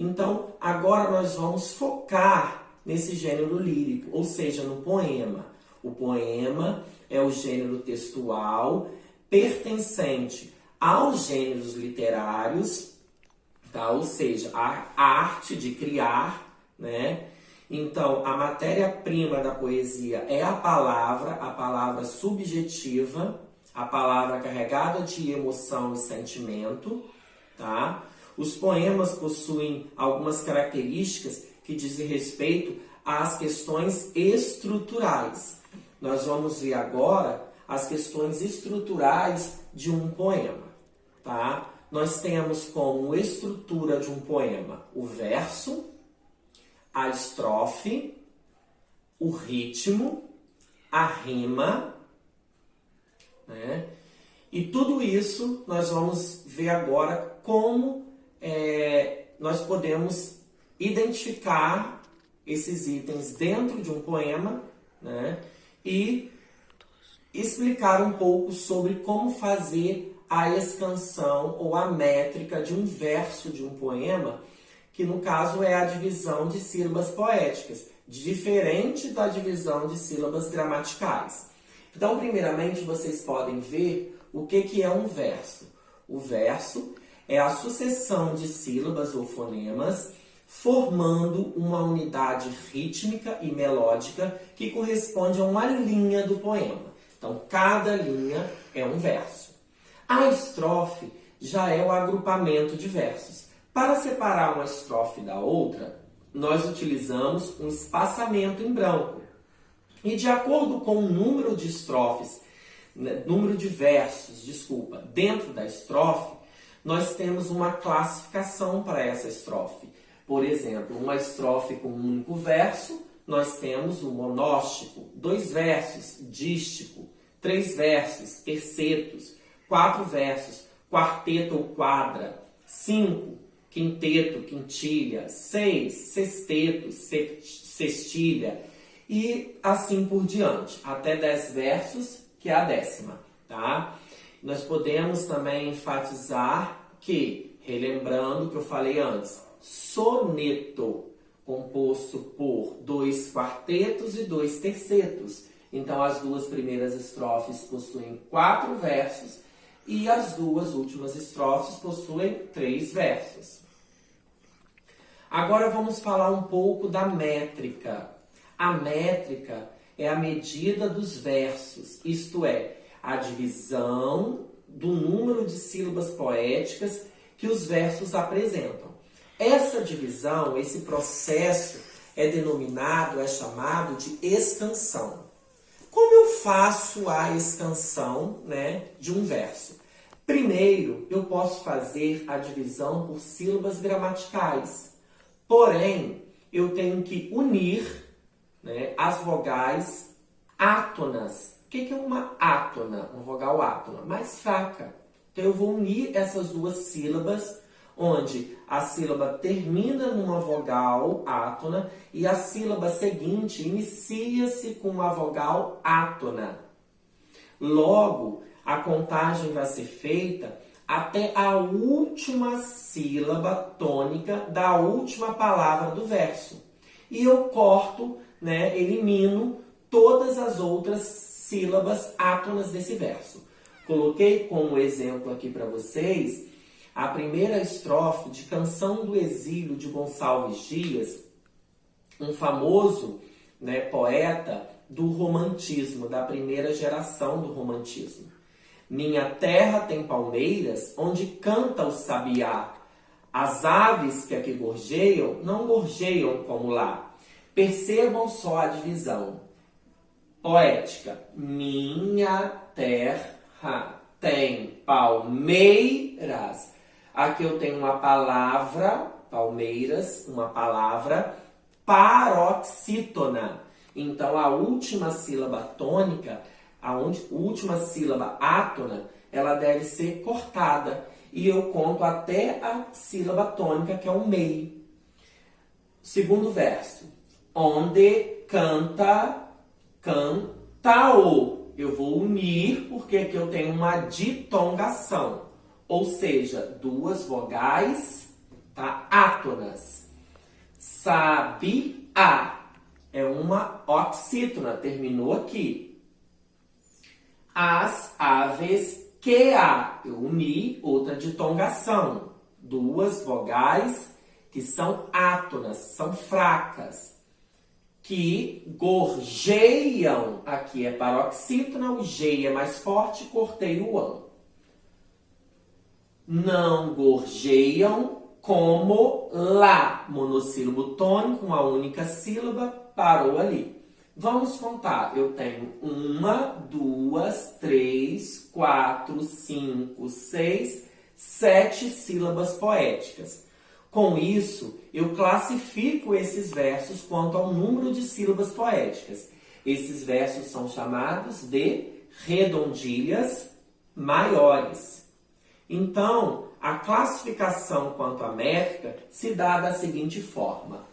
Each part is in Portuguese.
Então, agora nós vamos focar nesse gênero lírico, ou seja, no poema. O poema é o gênero textual pertencente aos gêneros literários, tá? Ou seja, a arte de criar, né? Então, a matéria-prima da poesia é a palavra subjetiva, a palavra carregada de emoção e sentimento, tá? Os poemas possuem algumas características que dizem respeito às questões estruturais. Nós vamos ver agora as questões estruturais de um poema, tá? Nós temos como estrutura de um poema o verso, a estrofe, o ritmo, a rima, né? E tudo isso nós vamos ver agora como nós podemos identificar esses itens dentro de um poema, né? E explicar um pouco sobre como fazer a escansão ou a métrica de um verso de um poema, que no caso é a divisão de sílabas poéticas, diferente da divisão de sílabas gramaticais. Então, primeiramente, vocês podem ver o que é um verso. O verso é a sucessão de sílabas ou fonemas formando uma unidade rítmica e melódica que corresponde a uma linha do poema. Então, cada linha é um verso. A estrofe já é o agrupamento de versos. Para separar uma estrofe da outra, nós utilizamos um espaçamento em branco. E de acordo com o número de estrofes, número de versos, dentro da estrofe, nós temos uma classificação para essa estrofe. Por exemplo, uma estrofe com um único verso, nós temos o monóstico, 2 versos, dístico, 3 versos, tercetos, 4 versos, quarteto ou quadra, 5, quinteto, quintilha, 6, sexteto, sextilha e assim por diante, até 10 versos, que é a 10ª, tá? Nós podemos também enfatizar que, relembrando o que eu falei antes, soneto, composto por 2 quartetos e 2 tercetos. Então, as 2 primeiras estrofes possuem 4 versos e as 2 últimas estrofes possuem 3 versos. Agora vamos falar um pouco da métrica. A métrica é a medida dos versos, isto é, a divisão do número de sílabas poéticas que os versos apresentam. Essa divisão, esse processo é chamado de escansão. Como eu faço a escansão, de um verso? Primeiro, eu posso fazer a divisão por sílabas gramaticais. Porém, eu tenho que unir as vogais átonas. O que é uma átona? Uma vogal átona? Mais fraca. Então, eu vou unir essas 2 sílabas, onde a sílaba termina numa vogal átona e a sílaba seguinte inicia-se com uma vogal átona. Logo, a contagem vai ser feita até a última sílaba tônica da última palavra do verso. E eu corto, elimino todas as outras sílabas átonas desse verso. Coloquei como exemplo aqui para vocês a primeira estrofe de Canção do Exílio de Gonçalves Dias, um famoso poeta do romantismo, da primeira geração do romantismo. Minha terra tem palmeiras, onde canta o sabiá. As aves que aqui gorjeiam, não gorjeiam como lá. Percebam só a divisão poética. Minha terra tem palmeiras. Aqui eu tenho uma palavra, palmeiras, uma palavra paroxítona. Então, a última sílaba tônica, a última sílaba átona, ela deve ser cortada. E eu conto até a sílaba tônica, que é o mei. Segundo verso. Onde canta, canta-o. Eu vou unir, porque aqui eu tenho uma ditongação. Ou seja, 2 vogais tá? Átonas. Sabia é uma oxítona, terminou aqui. As aves que eu uni outra ditongação. Duas vogais que são átonas, são fracas. Que gorjeiam, aqui é paroxítona, o G é mais forte, cortei o ão. Não gorjeiam como lá, monossílabo tônico, uma única sílaba, parou ali. Vamos contar, eu tenho 1, 2, 3, 4, 5, 6, 7 sílabas poéticas. Com isso, eu classifico esses versos quanto ao número de sílabas poéticas. Esses versos são chamados de redondilhas maiores. Então, a classificação quanto à métrica se dá da seguinte forma.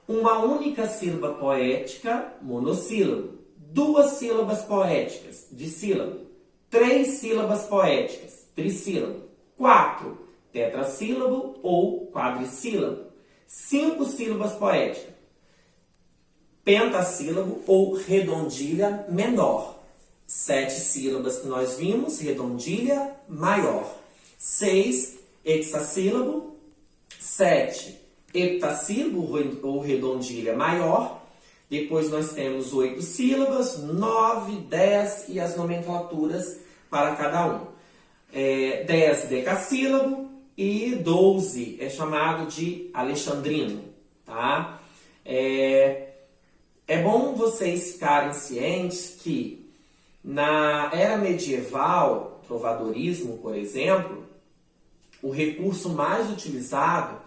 Uma única sílaba poética, monossílabo. 2 sílabas poéticas, dissílabo. 3 sílabas poéticas, trissílabo. 4, tetrassílabo ou quadrissílabo. 5 sílabas poéticas, pentassílabo ou redondilha menor. 7 sílabas que nós vimos, redondilha maior. 6, hexassílabo. 7, heptassílabo ou redondilha maior. Depois nós temos 8 sílabas, 9, 10 e as nomenclaturas para cada um. 10 decassílabo e 12 é chamado de alexandrino, tá? É bom vocês ficarem cientes que na era medieval, trovadorismo, por exemplo, o recurso mais utilizado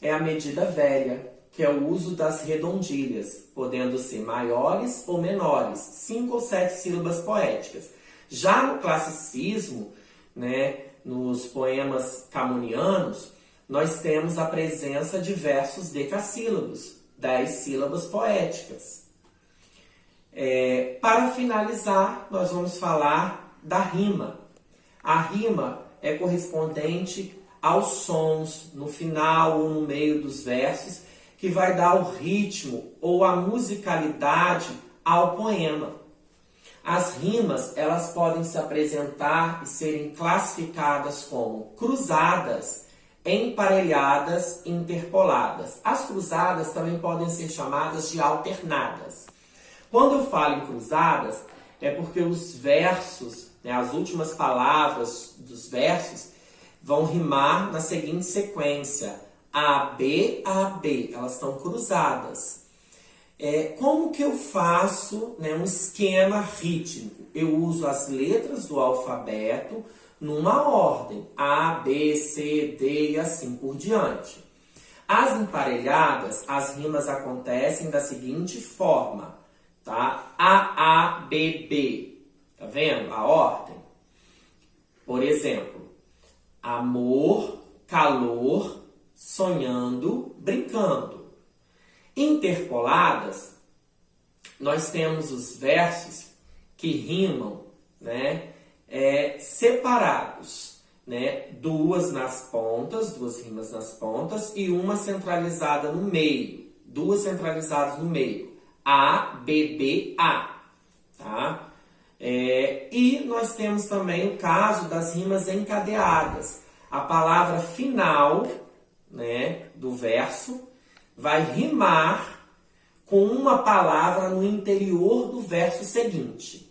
é a medida velha, que é o uso das redondilhas, podendo ser maiores ou menores, 5 ou 7 sílabas poéticas. Já no classicismo, né, nos poemas camonianos, nós temos a presença de versos decassílabos, 10 sílabas poéticas. Para finalizar, nós vamos falar da rima. A rima é correspondente aos sons no final ou no meio dos versos, que vai dar o ritmo ou a musicalidade ao poema. As rimas, elas podem se apresentar e serem classificadas como cruzadas, emparelhadas e interpoladas. As cruzadas também podem ser chamadas de alternadas. Quando eu falo em cruzadas, é porque os versos, né, as últimas palavras dos versos, vão rimar na seguinte sequência: A, B, elas estão cruzadas. Como que eu faço, né, um esquema rítmico? Eu uso as letras do alfabeto numa ordem, A, B, C, D e assim por diante. As emparelhadas, as rimas acontecem da seguinte forma, tá? A, B, B. Tá vendo a ordem? Por exemplo, amor, calor, sonhando, brincando. Interpoladas, nós temos os versos que rimam, né, separados, né, duas rimas nas pontas e uma centralizada no meio, duas centralizadas no meio, A, B, B, A, tá? E nós temos também o caso das rimas encadeadas. A palavra final, né, do verso vai rimar com uma palavra no interior do verso seguinte.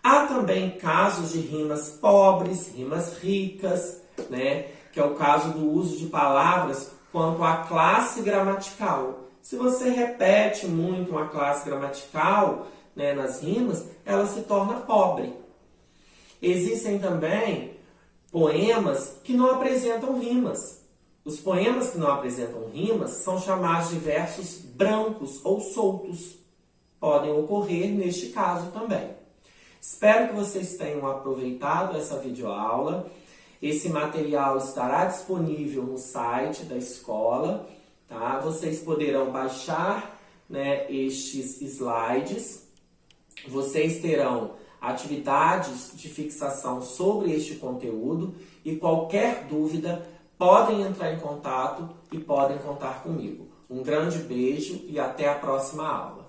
Há também casos de rimas pobres, rimas ricas, né, que é o caso do uso de palavras quanto à classe gramatical. Se você repete muito uma classe gramatical, né, nas rimas, ela se torna pobre. Existem também poemas que não apresentam rimas. Os poemas que não apresentam rimas são chamados de versos brancos ou soltos. Podem ocorrer neste caso também. Espero que vocês tenham aproveitado essa videoaula. Esse material estará disponível no site da escola, tá? Vocês poderão baixar, né, estes slides. Vocês terão atividades de fixação sobre este conteúdo e qualquer dúvida podem entrar em contato e podem contar comigo. Um grande beijo e até a próxima aula.